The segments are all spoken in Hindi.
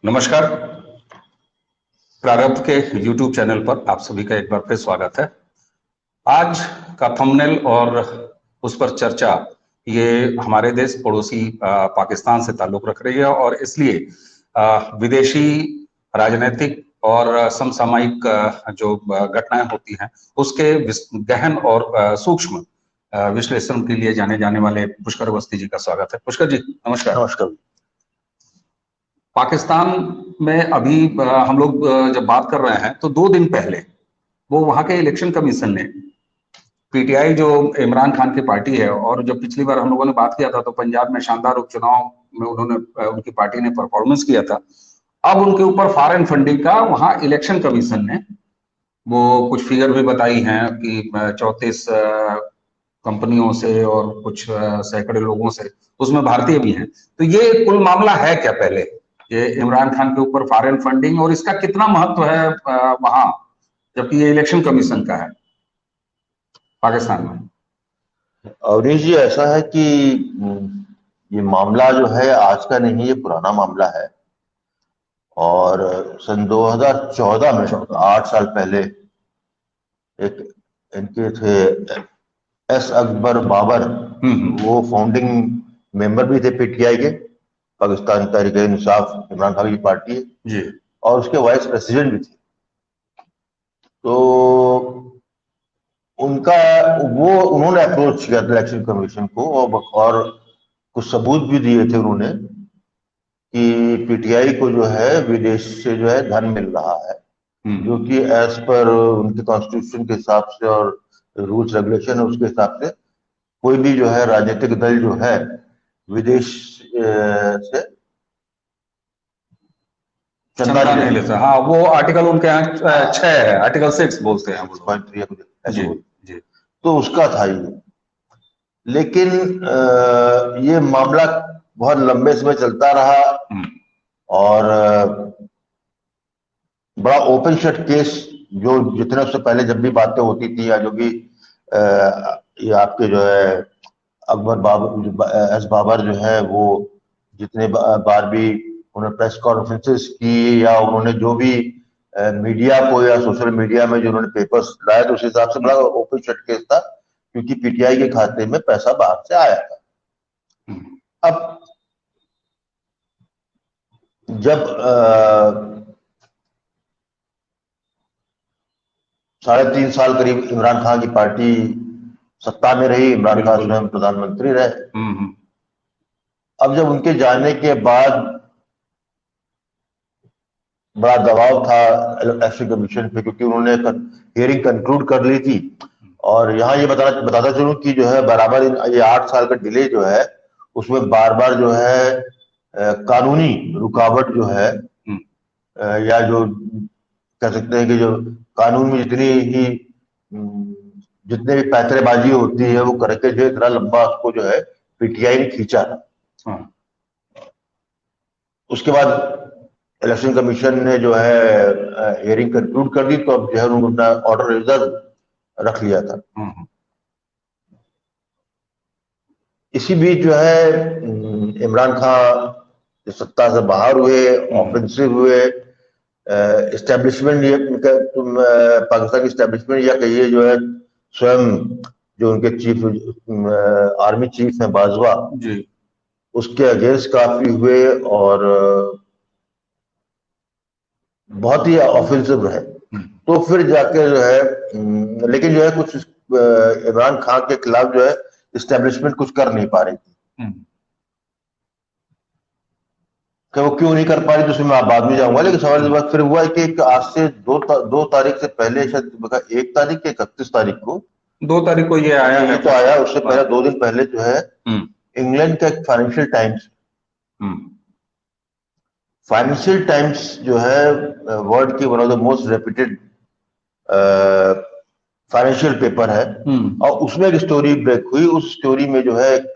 नमस्कार। प्रारब्ध के YouTube चैनल पर आप सभी का एक बार फिर स्वागत है। आज का थंबनेल और उस पर चर्चा ये हमारे देश पड़ोसी पाकिस्तान से ताल्लुक रख रही है और इसलिए विदेशी राजनीतिक और समसामयिक जो घटनाएं होती हैं उसके गहन और सूक्ष्म विश्लेषण के लिए जाने जाने वाले पुष्कर अवस्थी जी का स्वागत है। पुष्कर जी नमस्कार। नमस्कार। पाकिस्तान में अभी हम लोग जब बात कर रहे हैं तो 2 दिन पहले वो वहां के इलेक्शन कमीशन ने पीटीआई जो इमरान खान की पार्टी है, और जब पिछली बार हम लोगों ने बात किया था तो पंजाब में शानदार उपचुनाव में उन्होंने उनकी पार्टी ने परफॉर्मेंस किया था। अब उनके ऊपर फॉरेन फंडिंग का वहां इलेक्शन कमीशन ने वो कुछ फिगर भी बताई हैं कि 34 कंपनियों से और कुछ सैकड़े लोगों से, उसमें भारतीय भी हैं। तो ये कुल मामला है क्या? पहले ये इमरान खान के ऊपर फॉरेन फंडिंग और इसका कितना महत्व है वहां, जबकि ये इलेक्शन कमीशन का है पाकिस्तान में। अवनीश जी, ऐसा है कि ये मामला जो है आज का नहीं, ये पुराना मामला है। और सन 2014 में 8 साल पहले एक इनके थे एस अकबर बाबर, वो फाउंडिंग मेंबर भी थे पीटीआई के, पाकिस्तान तहरीक-ए-इंसाफ इमरान खान की पार्टी है जी, और उसके वाइस प्रेसिडेंट भी थे। तो उन्होंने अप्रोच किया था इलेक्शन कमीशन को और कुछ सबूत भी दिए थे उन्होंने कि पीटीआई को जो है विदेश से जो है धन मिल रहा है, जो कि एज पर उनके कॉन्स्टिट्यूशन के हिसाब से और रूल्स रेगुलेशन है उसके हिसाब से कोई भी जो है राजनीतिक दल जो है विदेश से चंदा नहीं लेता। हाँ, वो आर्टिकल उनके यहाँ 6 है, आर्टिकल 6 बोलते हैं वो लोग। जी जी। तो उसका था ये। लेकिन ये मामला बहुत लंबे समय चलता रहा और बड़ा ओपन शट केस, जो जितने उससे पहले जब भी बातें होती थी या जो भी ये आपके जो है अकबर बाबर एस बाबर जो है वो जितने बार भी उन्होंने प्रेस कॉन्फ्रेंसेस की या उन्होंने जो भी मीडिया को या सोशल मीडिया में जो उन्होंने पेपर्स लाए तो उस हिसाब से बड़ा ओपन शट केस था, क्योंकि पीटीआई के खाते में पैसा बाहर से आया था। अब जब 3.5 साल करीब इमरान खान की पार्टी सत्ता में रही, इमरान खान स्वयं प्रधानमंत्री रहे। अब जब उनके जाने के बाद बड़ा दबाव था इलेक्शन कमीशन पे, क्योंकि उन्होंने हियरिंग कंक्लूड कर ली थी। और यहाँ ये बताता चलूं कि जो है बराबर ये 8 साल का डिले जो है उसमें बार बार जो है कानूनी रुकावट जो है या जो कह सकते हैं कि जो कानून में जितने भी पैंतरेबाजी होती है वो करके जो इतना लंबा उसको जो है पीटीआई ने खींचा था। उसके बाद इलेक्शन कमीशन ने जो है हियरिंग कंक्लूड कर दी, तो अब जो है उन्होंने ऑर्डर रिजर्व रख लिया था। इसी बीच जो है इमरान खान सत्ता से बाहर हुए, ऑफेंसिव हुए, एस्टेब्लिशमेंट पाकिस्तान की एस्टेब्लिशमेंट या कहिए जो है स्वयं जो उनके चीफ आर्मी चीफ हैं बाजवा जी, उसके अगेंस्ट काफी हुए और बहुत ही ऑफेंसिव रहे। तो फिर जाके जो है लेकिन जो है कुछ इमरान खान के खिलाफ जो है एस्टेब्लिशमेंट कुछ कर नहीं पा रही थी। कि वो क्यों नहीं कर पा रही तो उसमें मैं बाद में जाऊंगा, लेकिन सवाल इस बात फिर हुआ है कि आज से 2 तारीख से पहले, शायद 1 तारीख के 31 तारीख को 2 तारीख को ये आया है, तो आया। उससे पहले 2 दिन पहले जो है इंग्लैंड का एक फाइनेंशियल टाइम्स जो है वर्ल्ड की one of the most reputed financial paper है, और उसमें एक स्टोरी ब्रेक हुई। उस स्टोरी में जो है एक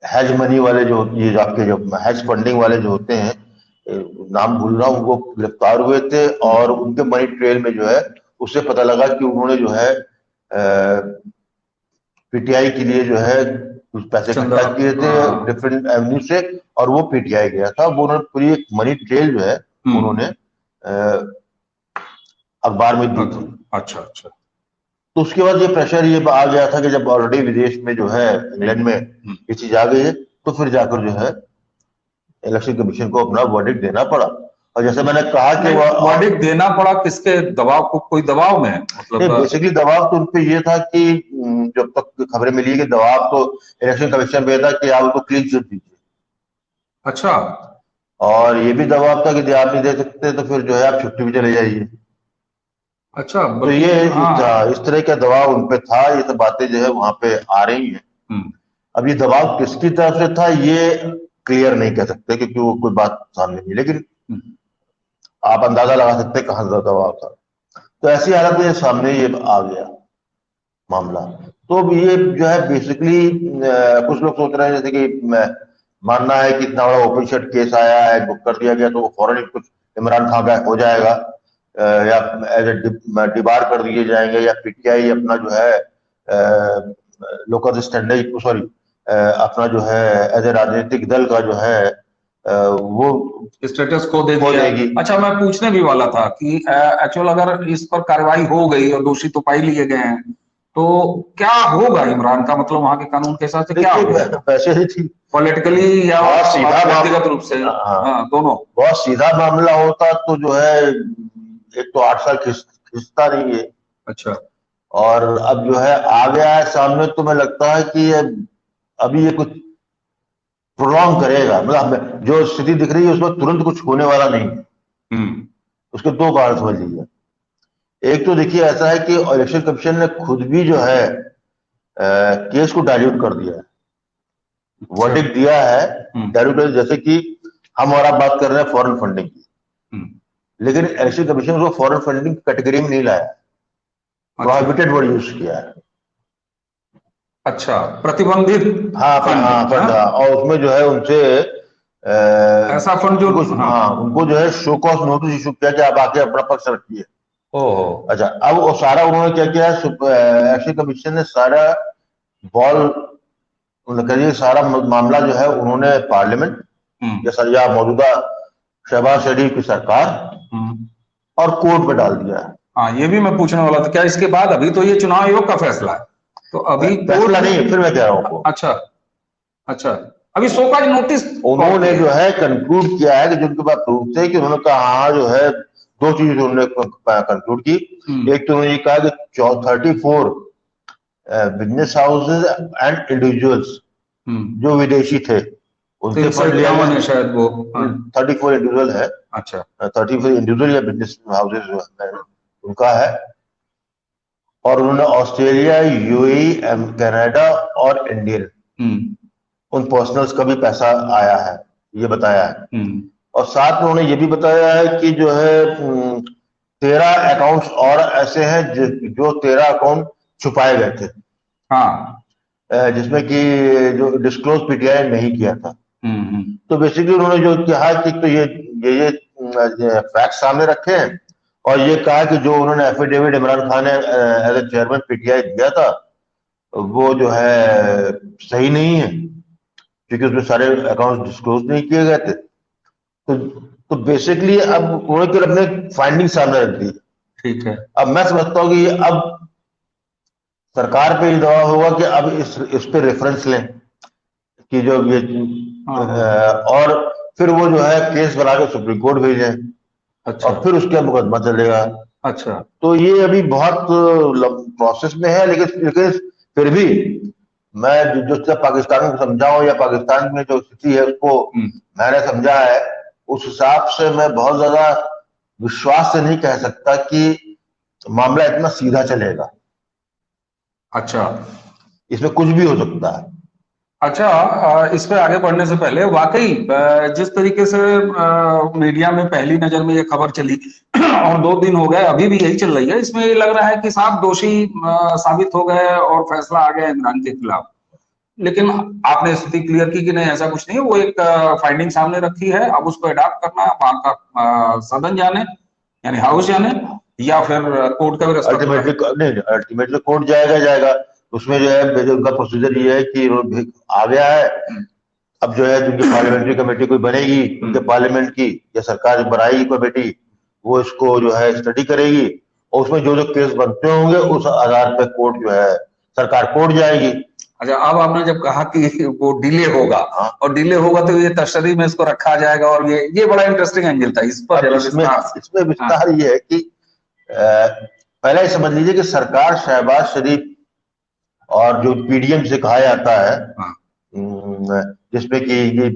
हैज मनी वाले जो ये आपके जो हैज फंडिंग वाले जो होते हैं, नाम भूल रहा हूँ, वो गिरफ्तार हुए थे और उनके मनी ट्रेल में जो है उससे पता लगा कि उन्होंने जो है पीटीआई के लिए जो है कुछ पैसे इकट्ठा किए थे डिफरेंट एवेन्यू से, और वो पीटीआई गया था। वो उन्होंने पूरी एक मनी ट्रेल जो है उन्होंने अखबार में दी थी। अच्छा अच्छा। तो उसके बाद ये प्रेशर ये आ गया था कि जब ऑलरेडी विदेश में जो है इंग्लैंड में ये चीज आ गई है, तो फिर जाकर जो है इलेक्शन कमीशन को अपना वर्डिक्ट देना पड़ा। और जैसे मैंने कहा कि वर्डिक्ट देना पड़ा किसके दबाव को, कोई दबाव में मतलब? बेसिकली दबाव तो उनपे ये था कि जब तक खबरें मिली कि दबाव तो इलेक्शन कमीशन पे था कि आप उनको क्लीन चिट दीजिए। अच्छा। और ये भी दबाव था कि आप नहीं दे सकते तो फिर जो है आप छुट्टी भी चले जाइए। अच्छा, तो ये इस तरह का दबाव उनपे था। ये सब बातें जो है वहां पे आ रही हैं। अब ये दबाव किसकी तरफ से था ये क्लियर नहीं कह सकते, क्योंकि वो कोई बात सामने नहीं, लेकिन आप अंदाजा लगा सकते हैं कहां दबाव था। तो ऐसी हालत में सामने ये आ गया मामला। तो ये जो है बेसिकली कुछ लोग सोच रहे हैं जैसे कि मानना है कि इतना बड़ा ओपन शट केस आया है, बुक कर दिया गया तो फौरन कुछ इमरान खान का हो जाएगा, या एज ए डिबार कर दिए जाएंगे, या पीटीआई अपना जो है लोकल स्टैंडर्ड सॉरी अपना जो है एज ए राजनीतिक दल का जो है वो स्टेटस खो देगी। अच्छा, मैं पूछने भी वाला था कि एक्चुअल अगर इस पर कार्रवाई हो गई और दोषी तो पाई लिए गए हैं तो क्या होगा इमरान का, मतलब वहां के कानून के हिसाब से क्या होगा? वैसे ही थी पॉलिटिकली या सीधा व्यक्तिगत रूप से? दोनों। बहुत सीधा मामला होता तो जो है एक तो 8 साल खिंचता नहीं है। अच्छा। और अब जो है आ गया है सामने, तो मैं लगता है कि अभी ये कुछ प्रोलॉन्ग करेगा। मतलब जो स्थिति दिख रही है उसमें तुरंत कुछ होने वाला नहीं है। उसके दो कारण समझ लीजिए। एक तो देखिए ऐसा है कि इलेक्शन कमीशन ने खुद भी जो है केस को डाइल्यूट कर दिया है। वर्डिक्ट दिया है डाइल्यूट, जैसे कि हम और आप बात कर रहे हैं फॉरेन फंडिंग की, लेकिन इलेक्शन कमीशन उसको फॉरेन फंडिंग कैटेगरी में नहीं लाया, प्रोहिबिटेड वर्ड यूज किया है। अच्छा, प्रतिबंधित फंड। और उसमें जो है उनसे ऐसा फंड जो उनको जो है शो कॉज नोटिस इशू किया कि आप आके अपना पक्ष रखिए। अच्छा, अब वो सारा उन्होंने क्या किया है, इलेक्शन कमीशन ने सारा बॉल करिए, सारा मामला जो है उन्होंने पार्लियामेंट या मौजूदा शहबाज शरीफ की सरकार और कोर्ट में डाल दिया है। हाँ, ये भी मैं पूछने वाला था, क्या इसके बाद अभी तो ये चुनाव आयोग का फैसला है, तो अभी फैसला नहीं, फिर मैं कह रहा हूँ। अच्छा अच्छा, अभी शोकॉज नोटिस उन्होंने जो है कंक्लूड किया है कि जिनके पास प्रूफ थे, कि उन्होंने कहा हाँ जो है दो चीजें उन्होंने कंक्लूड की। एक तो उन्होंने कहा कि 34 बिजनेस हाउसेज एंड इंडिविजुअल्स जो विदेशी थे उनसे फंड लिया गया, शायद वो 34 इंडिविजुअल है। अच्छा, 34 इंडिविजुअल या बिजनेस हाउसेज उनका है। और उन्होंने ऑस्ट्रेलिया, यूएई, कनाडा और इंडियन उन पर्सनल्स का भी पैसा आया है, ये बताया है। और साथ में उन्होंने ये भी बताया है कि जो है 13 अकाउंट्स और ऐसे हैं जो 13 अकाउंट छुपाए गए थे, जिसमें कि जो डिस्क्लोज पीटीआई नहीं किया था। तो बेसिकली उन्होंने जो कहा कि तो ये फैक्ट सामने रखे हैं, और ये कहा कि जो उन्होंने एफिडेविट इमरान खान ने एज ए चेयरमैन पीटीआई दिया था वो जो है सही नहीं है, क्योंकि उसमें सारे अकाउंट डिस्क्लोज नहीं किए गए थे। तो बेसिकली अब उन्होंने केवल अपने फाइंडिंग सामने रख दी। ठीक है। अब मैं समझता हूँ कि अब सरकार पे ये दबाव होगा कि अब इस पे रेफरेंस लें कि जो ये और फिर वो जो है केस बना के सुप्रीम कोर्ट भेजें। अच्छा। और फिर उसके मुकदमा चलेगा। अच्छा, तो ये अभी बहुत प्रोसेस में है, लेकिन फिर भी मैं जो पाकिस्तान को समझाऊं या पाकिस्तान में जो स्थिति है उसको मैंने समझा है, उस हिसाब से मैं बहुत ज्यादा विश्वास से नहीं कह सकता कि मामला इतना सीधा चलेगा। अच्छा, इसमें कुछ भी हो सकता है। अच्छा, इस पे आगे बढ़ने से पहले वाकई जिस तरीके से मीडिया में पहली नजर में ये खबर चली और 2 दिन हो गए अभी भी यही चल रही है, इसमें ये लग रहा है कि साहब दोषी साबित हो गए और फैसला आ गया इमरान के खिलाफ। लेकिन आपने स्थिति क्लियर की कि नहीं, ऐसा कुछ नहीं है, वो एक फाइंडिंग सामने रखी है, अब उसको अडॉप्ट करना वहां का सदन जाने यानी हाउस जाने या फिर कोर्ट का भी रास्ता। अल्टीमेटली कोर्ट जाएगा। उसमें जो है उनका प्रोसीजर ये है कि आ गया है अब जो है जिनकी पार्लियामेंट्री कमेटी कोई बनेगी उनके पार्लियामेंट की या सरकार बनाएगी कमेटी, वो इसको जो है स्टडी करेगी और उसमें जो जो केस बनते होंगे उस आधार पर कोर्ट जो है सरकार कोर्ट जाएगी। अच्छा, अब आपने जब कहा कि वो डिले होगा, और डिले होगा तो ये तशरीह में इसको रखा जाएगा, और ये बड़ा इंटरेस्टिंग एंगल था, इस पर जरा इसमें विस्तार ये है कि पहले ही समझ लीजिए कि सरकार शहबाज शरीफ और जो पीडीएम से कहा जाता है, जिसमें कि ये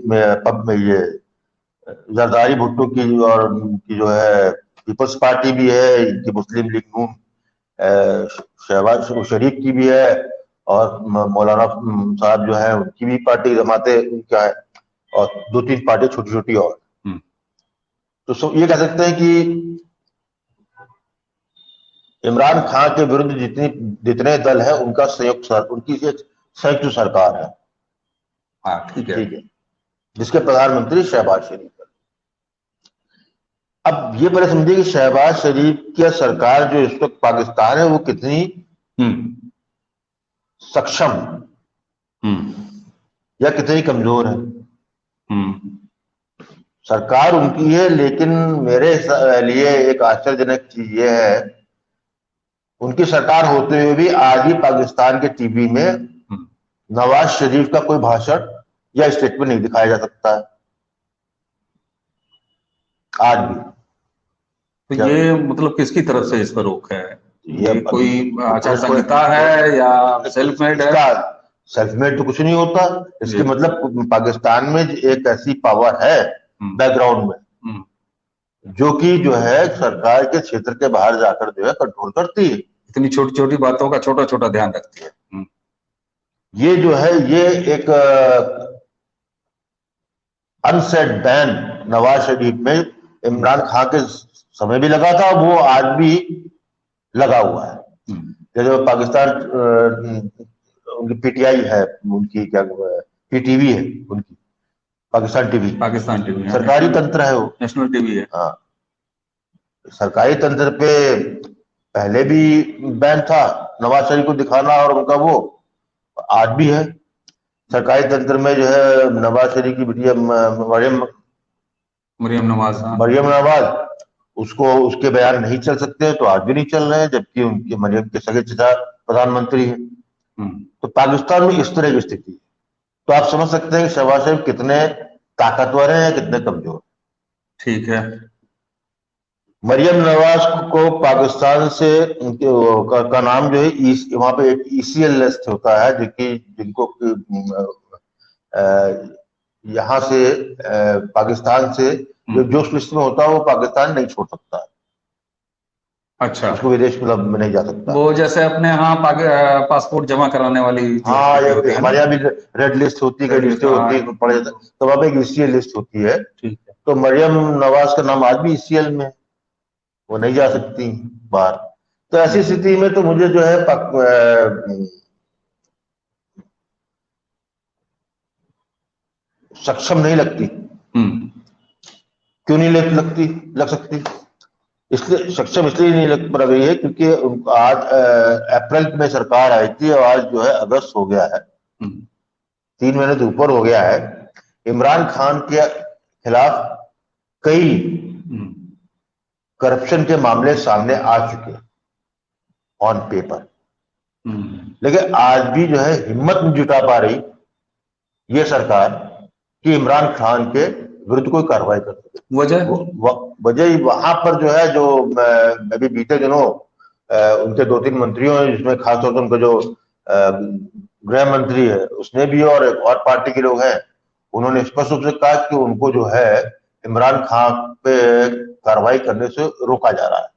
जरदारी भुट्टो की और की जो है पीपल्स पार्टी भी है, इनकी मुस्लिम लीग नून शहबाज शरीफ की भी है, और मौलाना साहब जो है उनकी भी पार्टी जमाते उनका है, और 2-3 पार्टी छोटी छोटी और। तो ये कह सकते हैं कि इमरान खान के विरुद्ध जितने दल है उनका उनकी एक संयुक्त सरकार है। हाँ, ठीक है, जिसके प्रधानमंत्री शहबाज शरीफ है। अब ये पहले समझिए कि शहबाज शरीफ की सरकार जो इस वक्त पाकिस्तान है वो कितनी सक्षम या कितनी कमजोर है। सरकार उनकी है, लेकिन मेरे लिए एक आश्चर्यजनक चीज ये है, उनकी सरकार होते हुए भी आज भी पाकिस्तान के टीवी में नवाज शरीफ का कोई भाषण या स्टेटमेंट नहीं दिखाया जा सकता है आज भी। तो ये मतलब किसकी तरफ से इस पर रोक है? ये कोई आचार संहिता है या सेल्फ मेड है? सेल्फ मेड तो कुछ नहीं होता। इसके मतलब पाकिस्तान में एक ऐसी पावर है बैकग्राउंड में जो कि जो है सरकार के क्षेत्र के बाहर जाकर जो है कंट्रोल करती है, इतनी छोटी छोटी बातों का छोटा छोटा ध्यान रखती है। ये जो है ये एक अनसेड बैन नवाज शरीफ में इमरान खान के समय भी लगा था, वो आज भी लगा हुआ है। जैसे पाकिस्तान उनकी पीटीआई है, उनकी क्या पीटीवी है, उनकी पाकिस्तान टीवी सरकारी तंत्र है, वो नेशनल टीवी है। हाँ, सरकारी तंत्र पे पहले भी बैन था नवाज शरीफ को दिखाना, और उनका वो आज भी है। सरकारी तंत्र में जो है नवाज शरीफ की बिटिया मरियम नवाज उसको उसके बयान नहीं चल सकते, तो आज भी नहीं चल रहे हैं, जबकि उनके मरियम के सगे चचा प्रधानमंत्री है। तो पाकिस्तान में इस तरह की स्थिति है। तो आप समझ सकते हैं कि शहबाज शरीफ कितने ताकतवर हैं या कितने कमजोर। ठीक है। मरियम नवाज को पाकिस्तान से का नाम जो है वहां पे एक ईसीएल लिस्ट होता है, जिनको यहाँ से पाकिस्तान से जो लिस्ट में होता है वो पाकिस्तान नहीं छोड़ सकता। अच्छा, उसको विदेश में नहीं जा सकता। वो जैसे अपने यहाँ पासपोर्ट जमा कराने वाली, हाँ, हमारे यहाँ भी रेड लिस्ट होती है, लिस्ट होती है, पढ़ा जाता है, तो वहां पे एक ईसीएल लिस्ट होती है। ठीक है। तो मरियम नवाज का नाम आज भी ईसीएल में, वो नहीं जा सकती बाहर। तो ऐसी स्थिति में तो मुझे जो है सक्षम नहीं लगती। क्यों नहीं लग सकती? इसलिए सक्षम इसलिए नहीं लग पा रही है क्योंकि आज अप्रैल में सरकार आई थी और आज जो है अगस्त हो गया है, 3 महीने से ऊपर हो गया है। इमरान खान के खिलाफ कई करप्शन के मामले सामने आ चुके ऑन पेपर, लेकिन आज भी जो है हिम्मत नहीं जुटा पा रही ये सरकार कि इमरान खान के विरुद्ध कोई कार्रवाई कर सके। वजह वहां पर जो है, जो अभी बीते दिनों उनके 2-3 मंत्रियों हैं, जिसमें खासतौर से उनका जो गृह मंत्री है उसने भी, और एक और पार्टी के लोग हैं, उन्होंने स्पष्ट रूप से कहा कि उनको जो है इमरान खान पे कार्रवाई करने से रोका जा रहा है।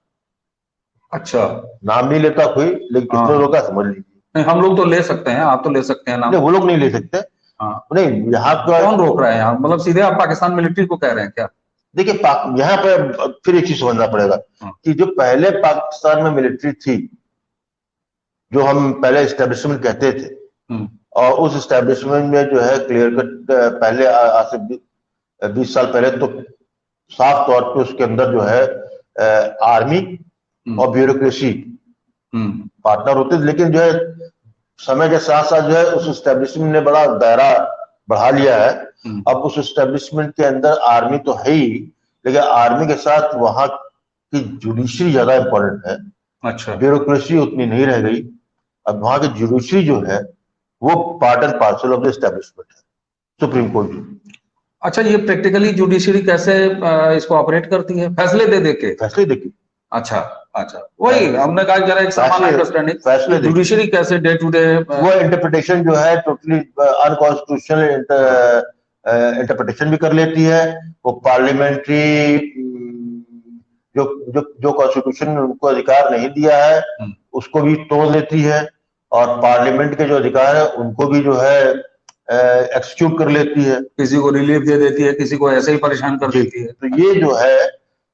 अच्छा, नाम नहीं लेता कोई, लेकिन किसने रोका समझ लीजिए। हम लोग तो ले सकते हैं, आप तो ले सकते हैं नाम। वो लोग नहीं ले सकते। नहीं, यहाँ कौन रोक रहा है? यहाँ मतलब सीधे आप पाकिस्तान मिलिट्री को कह रहे हैं क्या? देखिए, यहाँ पे फिर एक चीज समझना पड़ेगा कि जो पहले पाकिस्तान में मिलिट्री थी, जो हम पहले एस्टेब्लिशमेंट कहते थे, और उस एस्टेब्लिशमेंट में जो है क्लियर कट पहले आज से 20 साल पहले तो साफ तौर पे उसके अंदर जो है आर्मी और ब्यूरोक्रेसी पार्टनर होते थे। लेकिन जो है समय के साथ साथ जो है उस एस्टेब्लिशमेंट ने बड़ा दायरा बढ़ा लिया है। अब उस एस्टेब्लिशमेंट के अंदर आर्मी तो है ही, लेकिन आर्मी के साथ वहां की जुडिशरी ज्यादा इंपॉर्टेंट है। अच्छा। ब्यूरोक्रेसी उतनी नहीं रह गई। अब वहां की जुडिशरी जो है वो part and parcel of the establishment है, सुप्रीम कोर्ट की। अच्छा, ये प्रैक्टिकली जुडिशरी कैसे इसको ऑपरेट करती है, फैसले दे दे के? फैसले देखिए, अच्छा। अच्छा, वही हमने कहा जरा एक सामान्य अंडरस्टैंडिंग, फैसले जुडिशरी कैसे डे टू डे वो इंटरप्रिटेशन जो है टोटली अनकॉन्स्टिट्यूशनल इंटरप्रिटेशन भी कर लेती है। वो पार्लियामेंट्री जो जो जो कॉन्स्टिट्यूशन ने उनको अधिकार नहीं दिया है उसको भी तोड़ देती है, और पार्लियामेंट के जो अधिकार है उनको भी जो है एक्सक्यूट कर लेती है। किसी को रिलीफ दे देती है, किसी को ऐसे ही परेशान कर देती है। तो ये जो है,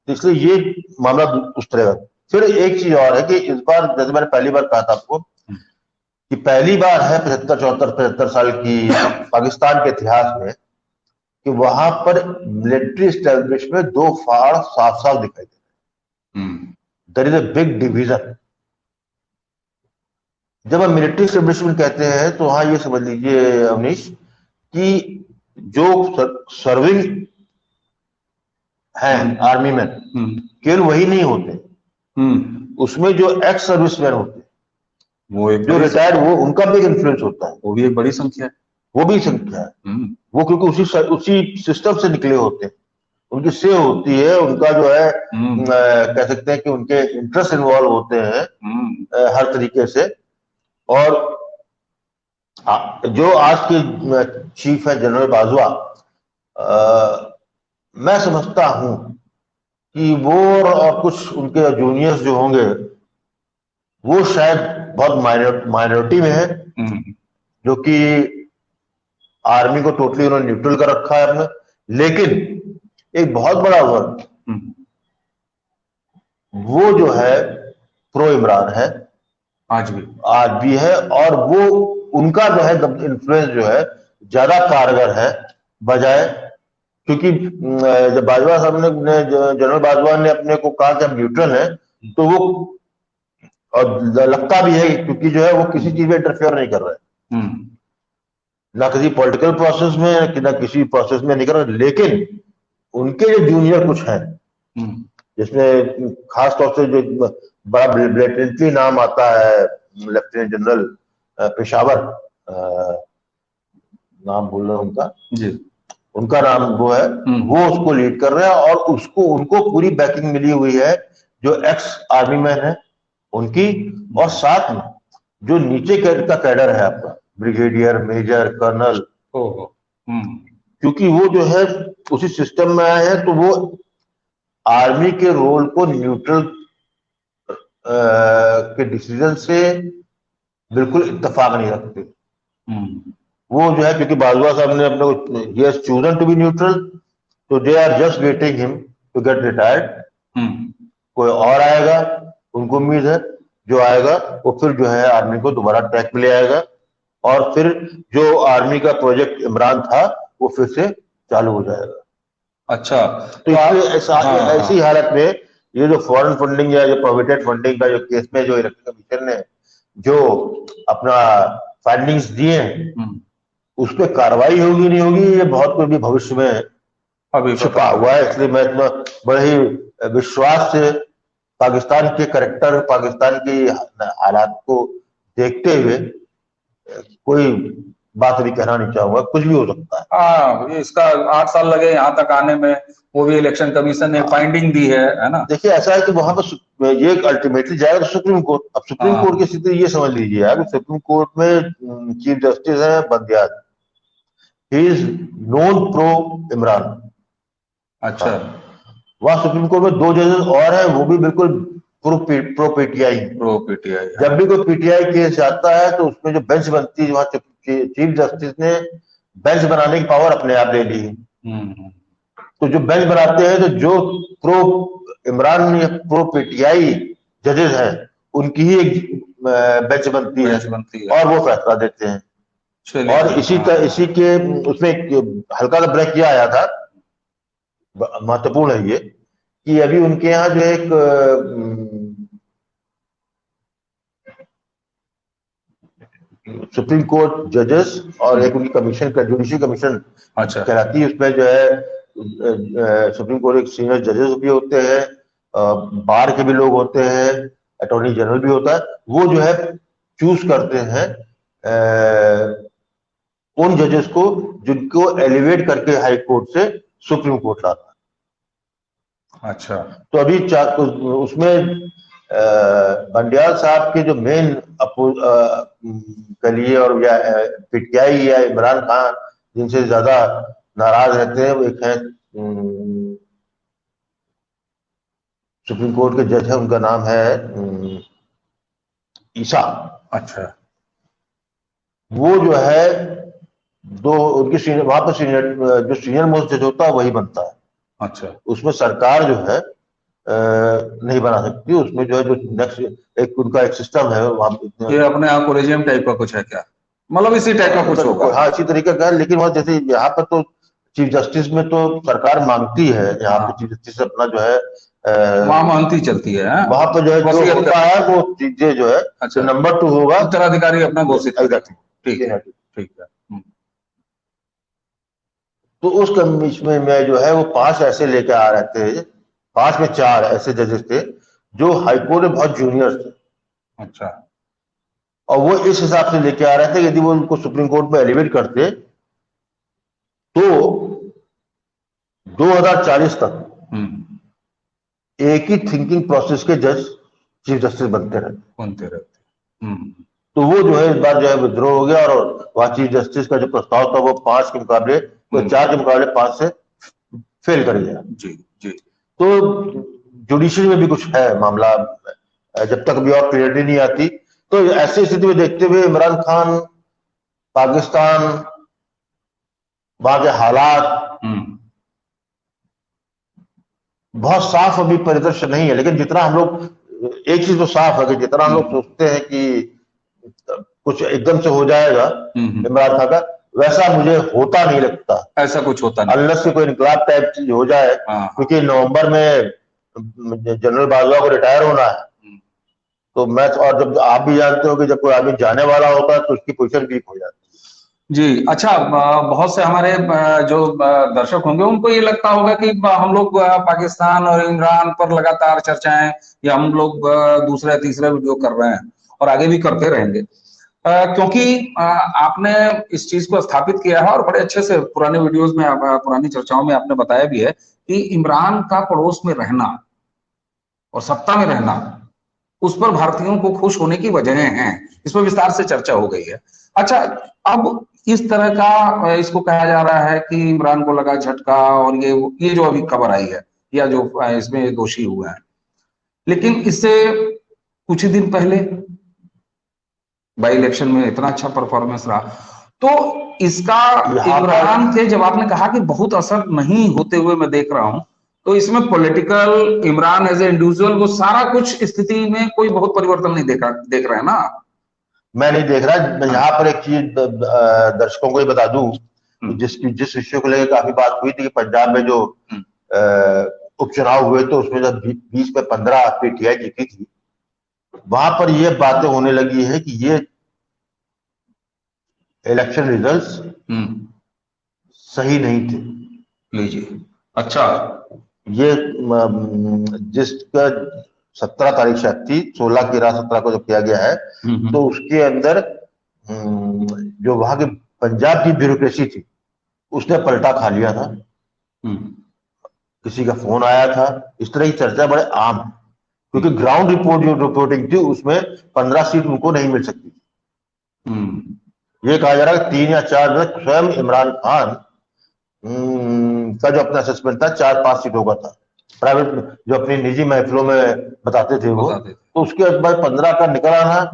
इसलिए ये मामला उस तरह का। फिर एक चीज और है कि इस बार, जैसे मैंने पहली बार कहा था आपको कि पहली बार है 75 साल की पाकिस्तान के इतिहास में कि वहां पर मिलिट्री एस्टेब्लिशमेंट में दो फाड़ साफ साफ दिखाई दे रहे हैं। There is a big division. जब हम मिलिट्री एस्टेब्लिशमेंट कहते हैं तो हाँ ये समझ लीजिए अवनीश कि जो सर्विंग हैं आर्मी में केवल वही नहीं होते, उसमें जो एक्स सर्विसमैन होते हैं, वो जो रिटायर्ड, वो उनका भी इन्फ्लुएंस होता है। वो भी एक बड़ी संख्या है। वो भी संख्या है। वो क्योंकि उसी सिस्टम से निकले होते हैं, उनकी से होती है, उनका जो है कह सकते हैं कि उनके इंटरेस्ट इन्वॉल्व होते हैं हर तरीके से। और जो आज के चीफ है जनरल बाजवा, मैं समझता हूं कि वो और कुछ उनके जूनियर्स जो होंगे वो शायद बहुत माइनॉरिटी में है, जो कि आर्मी को टोटली उन्होंने न्यूट्रल कर रखा है अपने। लेकिन एक बहुत बड़ा वर्ग वो जो है प्रो इमरान है, आज भी है, और वो उनका जो है इन्फ्लुएंस जो है ज्यादा कारगर है बजाय, क्योंकि जब बाजवा साहब ने जनरल बाजवा ने अपने को कहा कि हम न्यूट्रल है, तो वो और लगता भी है क्योंकि जो है वो किसी चीज में इंटरफेयर नहीं कर रहे हैं, ना किसी पॉलिटिकल प्रोसेस में ना किसी प्रोसेस में नहीं कर रहे। लेकिन उनके जो जूनियर कुछ हैं, जिसमें खास तौर से जो बड़ा ब्लेटेंटली नाम आता है लेफ्टिनेंट जनरल पेशावर, नाम बोल रहा हूं उनका जी, उनका नाम वो है, वो उसको लीड कर रहे हैं और उसको उनको पूरी बैकिंग मिली हुई है जो एक्स आर्मी मैन है उनकी, और साथ में जो नीचे का कैडर है आपका ब्रिगेडियर, मेजर, कर्नल, क्योंकि वो जो है उसी सिस्टम में आए हैं, तो वो आर्मी के रोल को न्यूट्रल के डिसीजन से बिल्कुल इत्तेफाक नहीं रखते। वो जो है क्योंकि बाजवा साहब ने अपने को ही has chosen to be neutral, तो they are just waiting him to get retired. कोई और आएगा, उनको उम्मीद है जो आएगा वो फिर जो है आर्मी को दोबारा ट्रैक पे ले आएगा, और फिर जो आर्मी का प्रोजेक्ट इमरान था वो फिर से चालू हो जाएगा। अच्छा, तो ऐसी हालत में ये जो फॉरेन फंडिंग या जो प्रोविडेंट फंडिंग का जो केस में जो इलेक्शन कमीशन ने जो अपना फाइंडिंग्स दिए हैं उस पर कार्रवाई होगी नहीं होगी ये बहुत कुछ भी भविष्य में अभी छुपा हुआ है। इसलिए मैं इतना बड़े ही विश्वास से पाकिस्तान के करेक्टर, पाकिस्तान की हालात को देखते हुए कोई बात भी कहना नहीं चाहूंगा, कुछ भी हो सकता है। हाँ, इसका 8 साल लगे यहाँ तक आने में, वो भी इलेक्शन कमीशन ने फाइंडिंग दी है ना। देखिए ऐसा है कि वहां पर ये अल्टीमेटली जाएगा तो सुप्रीम कोर्ट। अब सुप्रीम कोर्ट की स्थिति ये समझ लीजिए आप, सुप्रीम कोर्ट में चीफ जस्टिस है Bandial, he is known pro Imran. अच्छा, वहां सुप्रीम कोर्ट में 2 जजेस और हैं, वो भी बिल्कुल प्रो पीटीआई। जब भी कोई पीटीआई केस आता है तो उसमें जो बेंच बनती है, वहां चीफ जस्टिस ने बेंच बनाने की पावर अपने आप ले ली। तो जो बेंच बनाते हैं तो जो प्रो इमरान या प्रो पीटीआई जजेस हैं उनकी ही एक बेंच बनती है और वो फैसला देते हैं। और इसी के उसमें हल्का सा ब्रेक किया आया था, महत्वपूर्ण है ये, कि अभी उनके यहाँ जो एक सुप्रीम कोर्ट जजेस और एक उनकी कमीशन, जुडिशरी कमीशन अच्छा कहलाती है। उसमें जो है सुप्रीम कोर्ट के सीनियर जजेस भी होते हैं, बार के भी लोग होते हैं, अटॉर्नी जनरल भी होता है। वो जो है चूज करते हैं उन जजेस को जिनको एलिवेट करके हाई कोर्ट से सुप्रीम कोर्ट लाता है। अच्छा। तो अभी उसमें बंडियाल साहब के जो मेन कलिए और या पीटीआई या इमरान खान जिनसे ज्यादा नाराज रहते हैं, वो एक है सुप्रीम कोर्ट के जज है, उनका नाम है ईसा। अच्छा। वो जो है दो उनकी सीनियर, वहां पर सीनियर जो सीनियर मोस्ट जज होता है वही बनता है। अच्छा। उसमें सरकार जो है नहीं बना सकती। उसमें जो है जो नेक्स्ट एक उनका एक सिस्टम है वहां। ये अपने आप कोलेजियम टाइप का कुछ है क्या, मतलब इसी टाइप का कुछ होगा? हाँ, इसी तरीके का है। लेकिन वह जैसे यहाँ पर तो चीफ जस्टिस में तो सरकार मांगती है, यहाँ पे चीफ जस्टिस अपना जो है वहां मांगती चलती है। वहां पर जो है जो होता है वो चीजें जो है अच्छा, नंबर 2 होगा, उत्तराधिकारी अपना घोषित कर देते हैं। ठीक है, ठीक है। तो उस कमीशन में जो है वो 5 ऐसे लेके आ रहे थे, 5 में 4 ऐसे जजेस थे जो हाईकोर्ट में बहुत जूनियर थे। अच्छा। और वो इस हिसाब से लेके आ रहे थे यदि वो उनको सुप्रीम कोर्ट में एलिवेट करते तो 2040 तक एक ही थिंकिंग प्रोसेस के जज चीफ जस्टिस बनते रहते। तो वो जो है इस बार जो है विद्रोह हो गया और वहां चीफ जस्टिस का जो प्रस्ताव था वो 5 के मुकाबले तो 4 के मुकाबले 5 से फेल कर गया। जी जी। तो जुडिशरी में भी कुछ है मामला, जब तक भी और क्लियरिटी नहीं आती। तो ऐसी स्थिति में देखते हुए इमरान खान, पाकिस्तान, वहां के हालात बहुत साफ अभी परिदृश्य नहीं है। लेकिन जितना हम लोग, एक चीज तो साफ है कि जितना हम लोग सोचते हैं कि कुछ एकदम से हो जाएगा इमरान खान का, वैसा मुझे होता नहीं लगता। ऐसा कुछ होता नहीं, अनलेस से कोई इनकलाब टाइप चीज हो जाए। क्योंकि नवंबर में जनरल बाजवा को रिटायर होना है। तो मैं, और जब आप भी जानते हो कि जब कोई आदमी जाने वाला होता है तो उसकी पोजीशन वीक हो जाती है। जी। अच्छा, बहुत से हमारे जो दर्शक होंगे उनको ये लगता होगा कि हम लोग पाकिस्तान और इमरान पर लगातार चर्चाएं या हम लोग दूसरा तीसरा वीडियो कर रहे हैं और आगे भी करते रहेंगे, क्योंकि आपने इस चीज को स्थापित किया है और बड़े अच्छे से पुराने वीडियोस में, पुरानी चर्चाओं में आपने बताया भी है कि इमरान का पड़ोस में रहना और सत्ता में रहना, उस पर भारतीयों को खुश होने की वजहें हैं। इस पर विस्तार से चर्चा हो गई है। अच्छा, अब इस तरह का इसको कहा जा रहा है कि इमरान को लगा झटका और ये जो अभी खबर आई है या जो इसमें दोषी हुए हैं, लेकिन इससे कुछ ही दिन पहले बाई इलेक्शन में इतना अच्छा परफॉर्मेंस रहा, तो इसका इमरान के जब आपने कहा कि बहुत असर नहीं होते हुए मैं देख रहा हूं, तो इसमें political Imran as a individual वो सारा कुछ स्थिति में कोई बहुत परिवर्तन नहीं देख रहे हैं ना? मैं नहीं देख रहा। मैं यहाँ पर एक चीज दर्शकों को ही बता दूं, जिस विषय को लेकर काफी बात हुई थी कि पंजाब में जो उपचुनाव हुए तो उसमें जब 20 में 15 पीटीआई जीती थी, वहां पर ये बातें होने लगी है कि ये इलेक्शन रिजल्ट्स सही नहीं थे। लीजिए। अच्छा, ये जिसका 17 तारीख शायद थी, 16 की रात 17 को जब किया गया है, तो उसके अंदर जो वहां की पंजाब की ब्यूरोक्रेसी थी उसने पलटा खा लिया था। किसी का फोन आया था, इस तरह की चर्चा बड़े आम, क्योंकि ग्राउंड रिपोर्ट जो रिपोर्टिंग थी उसमें 15 सीट उनको नहीं मिल सकती थी। ये कहा जा रहा है 3 या 4 में स्वयं इमरान खान का जो अपना असेसमेंट था 4-5 सीटों का था, प्राइवेट जो अपनी निजी महफिलों में बताते थे वो। तो उसके बाद 15 का निकल आना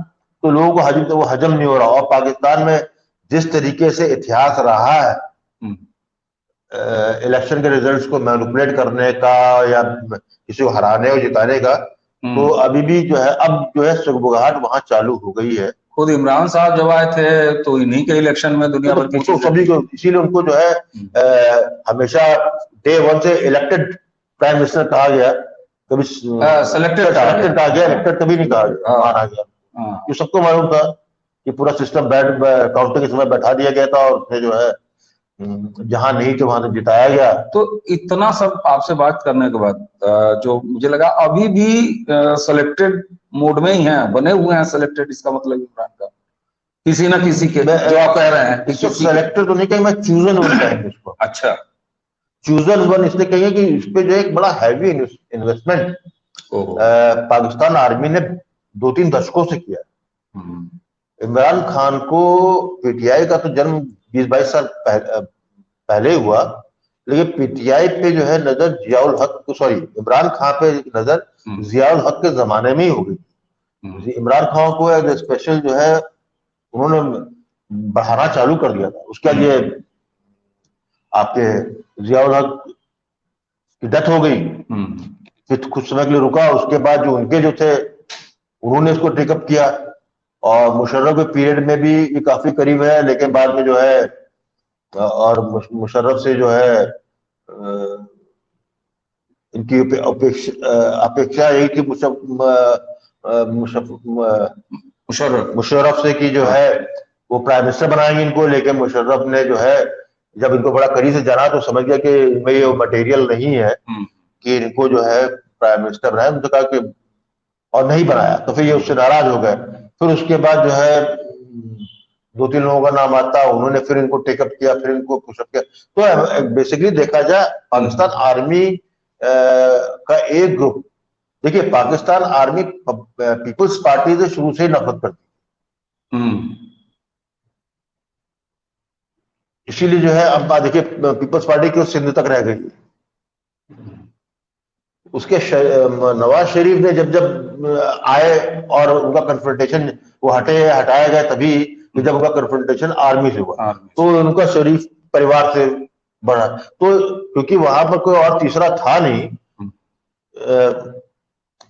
तो लोगों को हजम नहीं हो रहा। और पाकिस्तान में जिस तरीके से इतिहास रहा है इलेक्शन के रिजल्ट्स को मैनिपुलेट करने का या किसी को हराने और जिताने का, तो अभी भी जो है अब जो है सुगबुगाहट वहां चालू हो गई है। खुद इमरान साहब जब आए थे तो इन्हीं के इलेक्शन में दुनिया भर की तो सभी को, इसीलिए उनको जो है हमेशा डे 1 से इलेक्टेड प्राइम मिनिस्टर कहा गया, कभी सेलेक्टेड कहा गया, इलेक्टेड कभी नहीं कहा गया, माना गया, जो सबको मालूम था। कि पूरा सिस्टम काउंटिंग के समय बैठा दिया गया था और उसने जो है जहां नहीं थे वहां से जिताया गया। तो इतना सब आपसे बात करने के बाद जो मुझे लगा अभी भी सिलेक्टेड मोड में ही हैं, बने हुए हैं सिलेक्टेड, इसका मतलब इमरान का किसी ना किसी के, जो आप कह रहे हैं इसको सिलेक्टेड तो नहीं कहेंगे, मैं चूजन वन कहेंगे इसको। अच्छा, चूजन वन इसलिए कहेंगे कि इस पे जो एक बड़ा हैवी इन्वेस्टमेंट पाकिस्तान आर्मी ने 2-3 दशकों से किया। इमरान खान को पीटीआई का तो जन्म 20-22 साल पहले हुआ, लेकिन पीटीआई पे जो है नजर इमरान खान पे नजर जियाउल हक के जमाने में ही हो गई। इमरान खान को एज स्पेशल जो है उन्होंने बढ़ाना चालू कर दिया था। उसके बाद ये आपके जियाउल हक की डेथ हो गई, फिर कुछ समय के लिए रुका, उसके बाद जो उनके जो थे उन्होंने इसको टेकअप किया, और मुशर्रफ के पीरियड में भी ये काफी करीब है, लेकिन बाद में जो है और मुशर्रफ से जो है इनकी अपेक्षा यही थी मुशर्रफ से कि जो है वो प्राइम मिनिस्टर बनाएंगे इनको, लेकिन मुशर्रफ ने जो है जब इनको बड़ा करीब से जाना तो समझ गया कि इनमें ये मटेरियल नहीं है कि इनको जो है प्राइम मिनिस्टर बनाए। उन्होंने कहा कि और नहीं बनाया, तो फिर ये उससे नाराज हो गए। फिर उसके बाद जो है 2-3 लोगों का नाम आता, उन्होंने फिर इनको टेकअप किया, फिर इनको पुशअप किया। तो बेसिकली देखा जाए पाकिस्तान आर्मी का एक ग्रुप, देखिए पाकिस्तान आर्मी पीपल्स पार्टी से शुरू से ही नफरत करती, इसीलिए जो है अब देखिए पीपल्स पार्टी की सिंध तक रह गई। उसके नवाज शरीफ ने जब आए और उनका कन्फ्रंटेशन वो हटाया गया, तभी जब उनका कन्फ्रंटेशन आर्मी से हुआ तो उनका शरीफ परिवार से बढ़ा। तो क्योंकि वहां पर कोई और तीसरा था नहीं,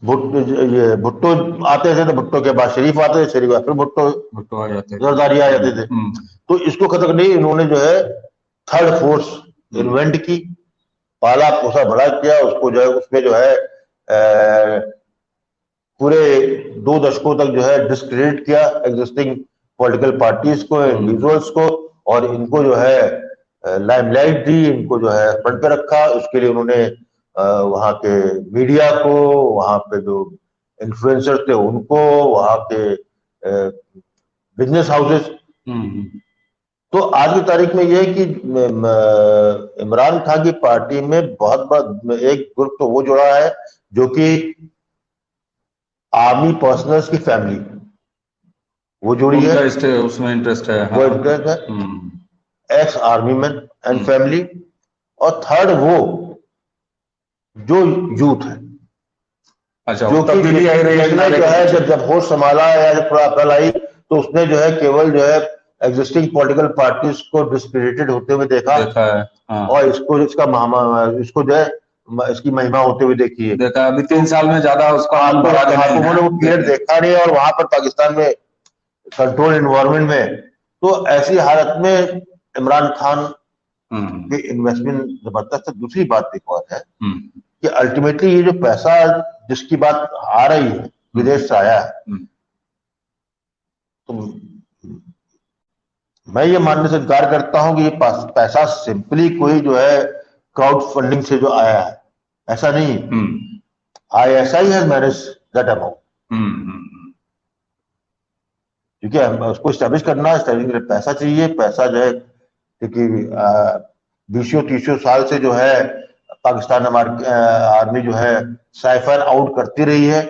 भुट्टो आते थे तो भुट्टो के बाद शरीफ आते थे, शरीफ फिर भुट्टो आ जाते, जरदारी आ जाते थे। तो इसको खत्म नहीं, इन्होंने जो है थर्ड फोर्स इन्वेंट की, पाला पोसा बड़ा किया उसको, जो है उसमें जो है पूरे 2 दशकों तक जो है डिस्क्रेडिट किया एग्जिस्टिंग पॉलिटिकल पार्टीज को, इंडिविजुअल्स को, और इनको जो है लाइमलाइट दी, इनको जो है फ्रंट पे रखा। उसके लिए उन्होंने वहां के मीडिया को, वहां पे जो इन्फ्लुएंसर थे उनको, वहां के बिजनेस हाउसेस। तो आज की तारीख में यह है कि इमरान खान की पार्टी में बहुत बड़ा एक ग्रुप तो वो जुड़ा है जो कि आर्मी पर्सनल्स की फैमिली वो जुड़ी है, उसमें इंटरेस्ट है, वो इंटरेस्ट है, ex army man and family. और थर्ड वो जो यूथ है, अच्छा, जो कि जो है जब होश संभाला या जब थोड़ा अकल आई तो उसने जो है केवल जो है एग्जिस्टिंग पॉलिटिकल पार्टीज को डिस्क्रेडिटेड होते हुए देखा है, हाँ। और इसको जो है इसकी महिमा होते हुए देखी है। देखा अभी 3 साल में ज्यादा उसका उन्होंने वो पीरियड देखा नहीं, और वहां पर पाकिस्तान में कंट्रोल एनवायरनमेंट में तो ऐसी हालत में इमरान खान के इन्वेस्टमेंट जबरदस्त है। दूसरी बात एक और है कि अल्टीमेटली ये जो पैसा जिसकी बात आ रही है विदेश से आया है, तो मैं ये मानने से इनकार करता हूं कि ये पैसा सिंपली कोई जो है क्राउड फंडिंग से जो आया है, ऐसा नहीं। ISI has manage that amount, क्योंकि उसको स्टैब्लिश करना है, स्टैब्लिश के लिए पैसा चाहिए। पैसा जो है क्योंकि 20-30 साल से जो है पाकिस्तान आर्मी जो है साइफर आउट करती रही है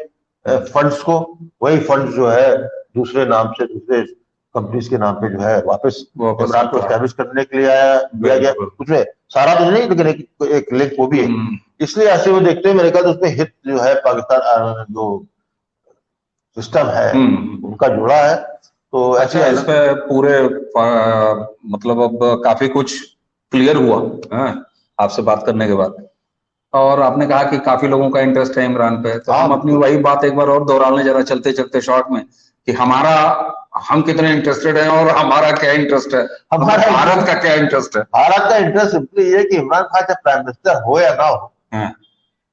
फंड्स को, वही फंड्स जो है दूसरे नाम से दूसरे कंपनीज के नाम पे जो है वापस इमरान को एस्टैब्लिश करने के लिए दिया गया। उसमें सारा तो नहीं, लेकिन एक लिंक वो भी है। इसलिए ऐसे वो देखते हैं मेरे ख्याल उसमें हित जो है पाकिस्तान जो सिस्टम है उनका जुड़ा है। तो अच्छा, इस पे पूरे मतलब अब काफी कुछ क्लियर हुआ आपसे बात करने के बाद, और आपने कहा कि काफी लोगों का इंटरेस्ट है इमरान पे, तो हम अपनी वही बात एक बार और दोहराने जरा चलते चलते शॉर्ट में कि हम कितने इंटरेस्टेड हैं और हमारा क्या इंटरेस्ट है, हमारा भारत का क्या इंटरेस्ट है। भारत का इंटरेस्ट सिंपली ये है कि इमरान खान चाहे प्राइम मिनिस्टर हो या ना हो,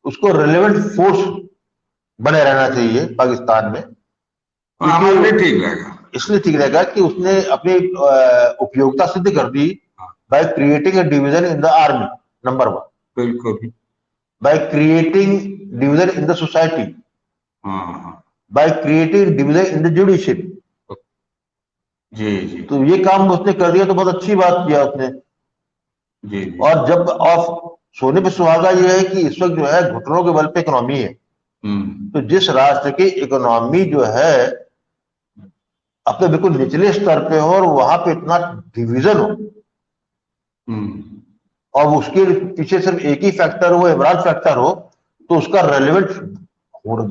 उसको रिलेवेंट फोर्स बने रहना चाहिए पाकिस्तान में, हमारे लिए ठीक रहेगा। इसलिए ठीक रहेगा कि उसने अपनी उपयोगिता सिद्ध कर दी by creating a division in the army, number 1, बिल्कुल। By creating division in the society, हाँ। By creating division in the judiciary. जी जी तो ये काम उसने कर दिया, तो बहुत अच्छी बात किया उसने। जी जी। और जब और सोने पे सुहागा ये है कि इस वक्त जो है घुटनों के बल पे इकोनॉमी है। तो जिस राष्ट्र की इकोनॉमी जो है अपने बिल्कुल निचले स्तर पे हो और वहां पे इतना डिवीजन हो, और उसके पीछे सिर्फ एक ही फैक्टर हो, इमरान फैक्टर हो, तो उसका रेलेवेंट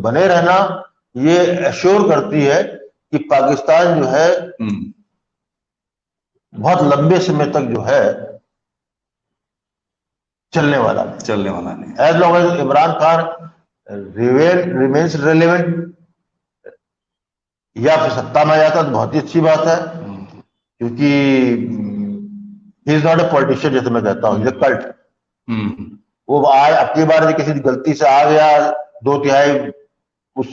बने रहना ये एश्योर करती है कि पाकिस्तान जो है बहुत लंबे समय तक जो है चलने वाला नहीं। As long as Imran Khan remains relevant या फिर सत्ता में आ जाता तो बहुत ही अच्छी बात है, क्योंकि he is not a politician, जैसे मैं कहता हूँ, कल्ट। वो आज अपनी बार किसी गलती से आ गया 2/3 उस,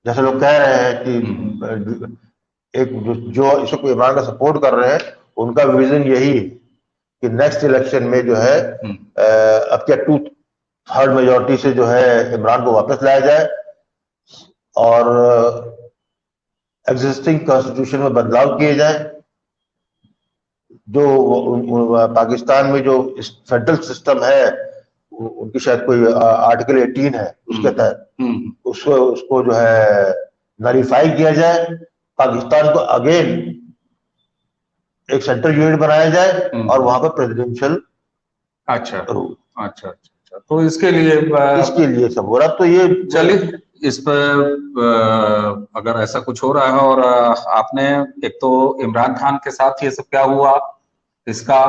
जैसे लोग कह रहे हैं कि एक जो इसको इमरान का सपोर्ट कर रहे हैं, उनका विजन यही है कि नेक्स्ट इलेक्शन में जो है अब क्या 2/3 मेजोरिटी से जो है इमरान को वापस लाया जाए और एग्जिस्टिंग कॉन्स्टिट्यूशन में बदलाव किए जाए। जो पाकिस्तान में जो फेडरल सिस्टम है, उनकी शायद कोई आर्टिकल 18 है, उसके तहत उसको जो है नलीफाई किया जाए, पाकिस्तान को अगेन एक सेंट्रल यूनिट बनाया जाए और वहां पर प्रेसिडेंशियल। अच्छा अच्छा अच्छा। तो इसके लिए सब हो रहा। तो ये चलिए, इस पर अगर ऐसा कुछ हो रहा है, और आपने एक तो इमरान खान के साथ ये सब क्या हुआ, इसका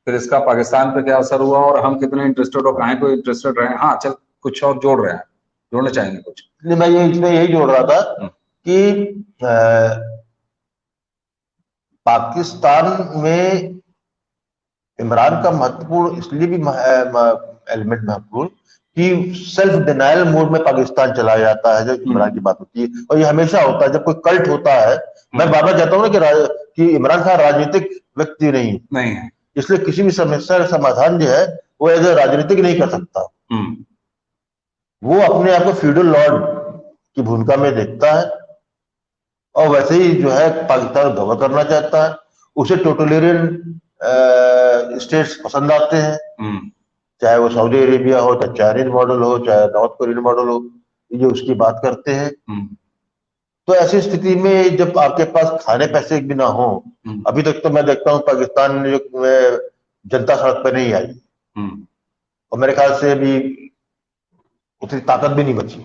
फिर इसका पाकिस्तान पे क्या असर हुआ, और हम कितने इंटरेस्टेड और काहे को इंटरेस्टेड रहे। हाँ चल, कुछ और जोड़ना चाहेंगे कुछ? मैं इसमें यही जोड़ रहा था कि पाकिस्तान में इमरान का महत्वपूर्ण इसलिए भी एलिमेंट महत्वपूर्ण कि सेल्फ डिनायल मोड में पाकिस्तान चला जाता है जब इमरान की बात होती है, और ये हमेशा होता है जब कोई कल्ट होता है। मैं बार बार कहता हूँ ना कि इमरान खान राजनीतिक व्यक्ति नहीं है, इसलिए किसी भी समस्या का समाधान जो है वो एज ए राजनीतिक नहीं कर सकता। वो अपने आप को फ्यूडल लॉर्ड की भूमिका में देखता है, और वैसे ही जो है पाकिस्तान गवर्न करना चाहता है। उसे टोटलियरियन स्टेट्स पसंद आते हैं, चाहे वो सऊदी अरेबिया हो, चाहे चाइनीज मॉडल हो, चाहे नॉर्थ कोरियन मॉडल हो, ये उसकी बात करते हैं। तो ऐसी स्थिति में जब आपके पास खाने पैसे भी ना हो, अभी तक तो मैं देखता हूँ पाकिस्तान में जनता सड़क पर नहीं आई, और मेरे ख्याल से अभी उतनी ताकत भी नहीं बची।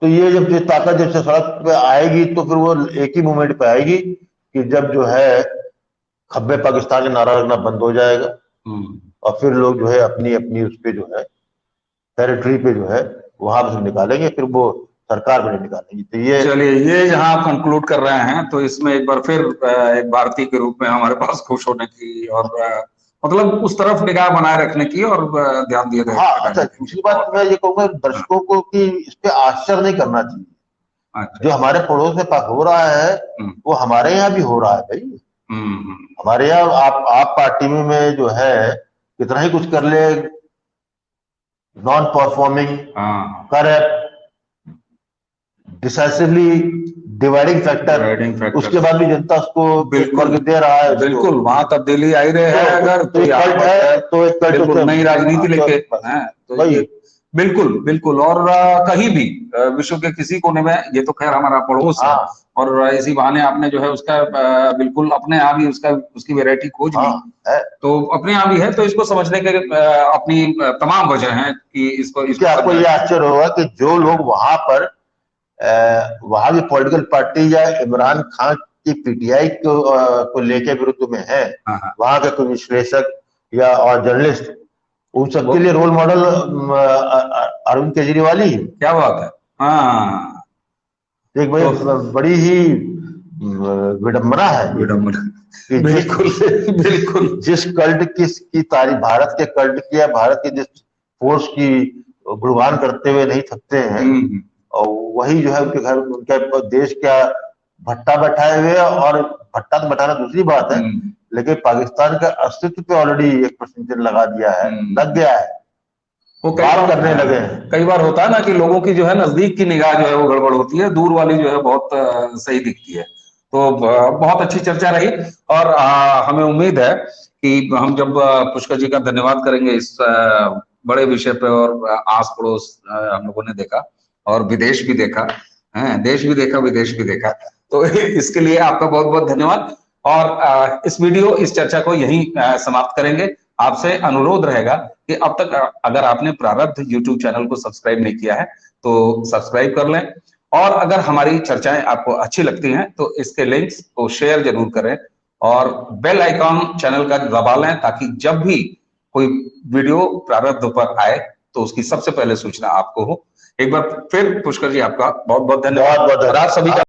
तो ये जब ताकत जब से सड़क पे आएगी तो फिर वो एक ही मूवमेंट पे आएगी कि जब जो है खब्बे पाकिस्तान का नारा लगना बंद हो जाएगा, और फिर लोग जो है अपनी अपनी उस पे जो है टेरिटरी पे जो है वहां से निकालेंगे, फिर वो सरकार में नहीं निकालेंगे। तो ये चलिए, ये जहां आप कंक्लूड कर रहे हैं, तो इसमें एक बार फिर एक भारतीय के रूप में हमारे पास खुश होने की और मतलब उस तरफ निगाह बनाए रखने की और ध्यान दिए। हाँ, अच्छा, दूसरी बात मैं ये कहूंगा दर्शकों को कि इस पे आश्चर्य नहीं करना चाहिए। अच्छा। जो हमारे पड़ोस में हो रहा है वो हमारे यहाँ भी हो रहा है भाई। हमारे यहाँ आप पार्टी में जो है कितना ही कुछ कर ले, non performing, corrupt, decisively dividing factor, उसके बाद भी जनता उसको बिल्कुल दे रहा है। बिल्कुल, वहां तब्दीली आई रहे हैं अगर तो एक कल्ट नई राजनीति लेके, तो ये बिल्कुल। और कहीं भी विश्व के किसी कोने में, ये तो खैर हमारा पड़ोस है, और इसी बहाने आपने जो है उसका बिल्कुल अपने आप ही उसकी वैरायटी खोज ली, तो अपने आप ही है। तो इसको समझने के अपनी तमाम वजह है कि इसको आपको ये आश्चर्य होगा कि जो लोग वहां पर वहां की पॉलिटिकल पार्टी या इमरान खान की पीटीआई को लेके विरुद्ध में है, वहां के कुछ विश्लेषक या और जर्नलिस्ट, उन सबके लिए रोल मॉडल अरविंद केजरीवाल ही है। क्या बात है। हाँ, एक बड़ी ही विडंबना है। बिल्कुल जिस कल्ट की तारीफ, भारत के कल्ट की या भारत के जिस फोर्स की गुणगान करते हुए नहीं थकते हैं, और वही जो है उनके घर, उनके देश का भट्टा बैठाए हुए, और भट्टा तो बैठाना दूसरी बात है, लेकिन पाकिस्तान का अस्तित्व पे ऑलरेडी एक प्रश्न चिन्ह लगा दिया है, लग गया है, वो बात करने लगे हैं। कई बार होता है ना कि लोगों की जो है नजदीक की निगाह जो है वो गड़बड़ होती है, दूर वाली जो है बहुत सही दिखती है। तो बहुत अच्छी चर्चा रही, और हमें उम्मीद है कि हम जब पुष्कर जी का धन्यवाद करेंगे इस बड़े विषय पे, और आस पड़ोस हम लोगों ने देखा और विदेश भी देखा, देश भी देखा विदेश भी देखा, तो इसके लिए आपका बहुत बहुत धन्यवाद। और इस चर्चा को यहीं समाप्त करेंगे। आपसे अनुरोध रहेगा कि अब तक अगर आपने प्रारब्ध यूट्यूब चैनल को सब्सक्राइब नहीं किया है तो सब्सक्राइब कर लें, और अगर हमारी चर्चाएं आपको अच्छी लगती हैं तो इसके लिंक्स को शेयर जरूर करें, और बेल आइकॉन चैनल का दबा लें, ताकि जब भी कोई वीडियो प्रारब्ध पर आए तो उसकी सबसे पहले सूचना आपको हो। एक बार फिर पुष्कर जी आपका बहुत बहुत धन्यवाद, और आप सभी का